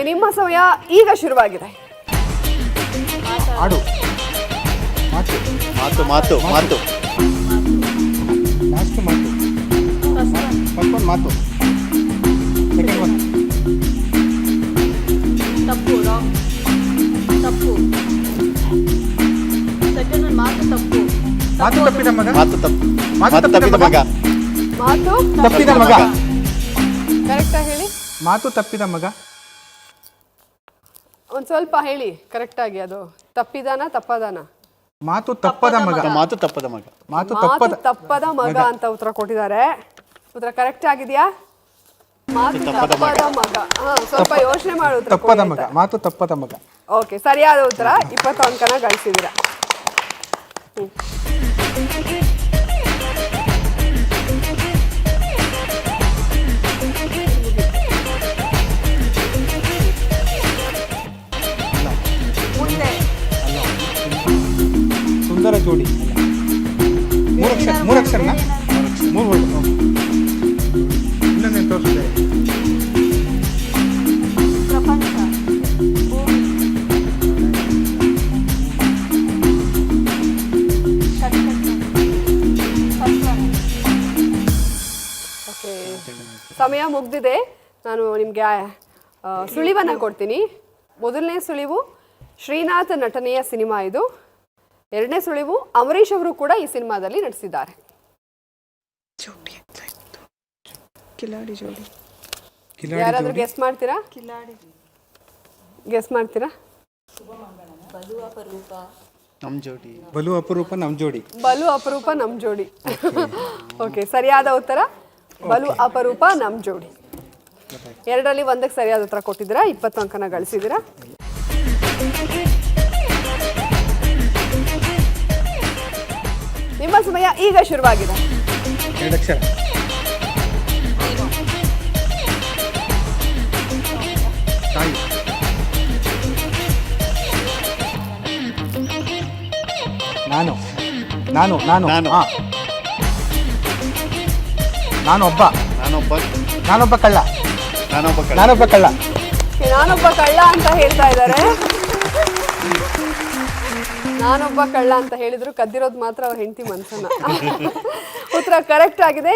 ನಿಮ್ಮ ಸಮಯ ಈಗ ಶುರುವಾಗಿದೆ. ಆಡು ಮಾತು ಮಾತು ಮಾತು ಮಾತು ಲಾಸ್ಟ್ ಮಾತು ಫಸ್ಟ್ ಒನ್ ಮಾತು ಸೆಕೆಂಡ್ ಒನ್ ತಪ್ಪು ರಾಂಗ್ ತಪ್ಪು ಸೆಕೆಂಡ್ ಒನ್ ಮಾತು ತಪ್ಪು ಮಾತು ತಪ್ಪಿದ ಮಗ ಮಾತು ತಪ್ಪು ಮಾತು ಮಾತು ತಪ್ಪಿದ ಮಗ ಮಾತು ತಪ್ಪಿದ ಮಗ ಕರೆಕ್ಟಾಗಿ ಹೇಳಿ. ಮಾತು ತಪ್ಪಿದ ಮಗ ಒಂದು ಸ್ವಲ್ಪ ಹೇಳಿ ಕರೆಕ್ಟಾಗಿ. ಅದು ತಪ್ಪಿದಾನ ತಪ್ಪದಾನ? ಮಾತು ತಪ್ಪದ ಮಗ ಮಾತು ತಪ್ಪದ ಮಗ ಮಾತು ಮಾತು ತಪ್ಪದ ತಪ್ಪದ ಮಗ ಅಂತ ಉತ್ತರ ಕೊಟ್ಟಿದ್ದಾರೆ. ಉತ್ತರ ಕರೆಕ್ಟ್ ಆಗಿದೆಯಾ? ಮಾತು ತಪ್ಪದ ಮಗ. ಸ್ವಲ್ಪ ಯೋಚನೆ ಮಾಡಿ ಉತ್ತರ ತಪ್ಪದ ಕೊಡಿ ಮಗ ಆಯ್ತಾ? ಮಾತು ತಪ್ಪದ ಮಗ. ಓಕೆ, ಸರಿಯಾದ ಉತ್ತರ. 20 ಅಂಕನ ಗಳಿಸಿದ್ದೀರಾ. ಮುಂದೆ ಸುಂದರ ಜೋಡಿ ಮೂರು ಅಕ್ಷರನ ಮೂರು ವರ್ಡ್ ಇನ್ನೊಂದೇನು ತೋರಿಸಿದೆ ಪ್ರಪಂಚ ಭೂಮಿ ಓಕೆ, ಸಮಯ ಮುಗ್ದಿದೆ. ನಾನು ನಿಮಗೆ ಸುಳಿವನ್ನು ಕೊಡ್ತೀನಿ. ಮೊದಲನೇ ಸುಳಿವು ಶ್ರೀನಾಥ್ ನಟನೆಯ ಸಿನಿಮಾ ಇದು. ಎರಡನೇ ಸುಳಿವು ಅಂಬರೀಷ್ ಅವರು ಕೂಡ ಈ ಸಿನಿಮಾದಲ್ಲಿ ನಟಿಸಿದ್ದಾರೆ. ಕಿಲಾಡಿ ಜೋಡಿ ಯಾರಾದ್ರೂ ಗೆಸ್ ಮಾಡ್ತೀರಾ? ಕಿಲಾಡಿ ಗೆಸ್ ಮಾಡ್ತೀರಾ? ನಮ್ ಜೋಡಿ ಬಲು ಅಪರೂಪ ನಮ್ಮ ಜೋಡಿ. ಬಲು ಅಪರೂಪ ನಮ್ ಜೋಡಿ. ಓಕೆ, ಸರಿಯಾದ ಉತ್ತರ ಬಲು ಅಪರೂಪ ನಮ್ ಜೋಡಿ. ಎರಡರಲ್ಲಿ ಒಂದಕ್ಕೆ ಸರಿಯಾದ ಉತ್ತರ ಕೊಟ್ಟಿದ್ದೀರಾ. 20 ಅಂಕನ ಗಳಿಸಿದ್ದೀರಾ. ನಿಮ್ಮ ಸಮಯ ಈಗ ಶುರುವಾಗಿದೆ. 2 ಅಕ್ಷರ ತಾಯಿ ನಾನು ನಾನು ನಾನು ನಾನು. ಹಾ ನಾನೊಬ್ಬ ನಾನೊಬ್ಬ ಕಳ್ಳ ನಾನೊಬ್ಬ ಕಳ್ಳ ನಾನೊಬ್ಬ ಕಳ್ಳ ನಾನೊಬ್ಬ ಕಳ್ಳ ಅಂತ ಹೇಳ್ತಾ ಇದ್ದಾರೆ. ನಾನೊಬ್ಬ ಕಳ್ಳ ಅಂತ ಹೇಳಿದ್ರು ಕದ್ದಿರೋದು ಮಾತ್ರ ಅವ್ರ ಹೆಂಡತಿ ಮನ್ಸನ್ನ. ಉತ್ತರ ಕರೆಕ್ಟ್ ಆಗಿದೆ.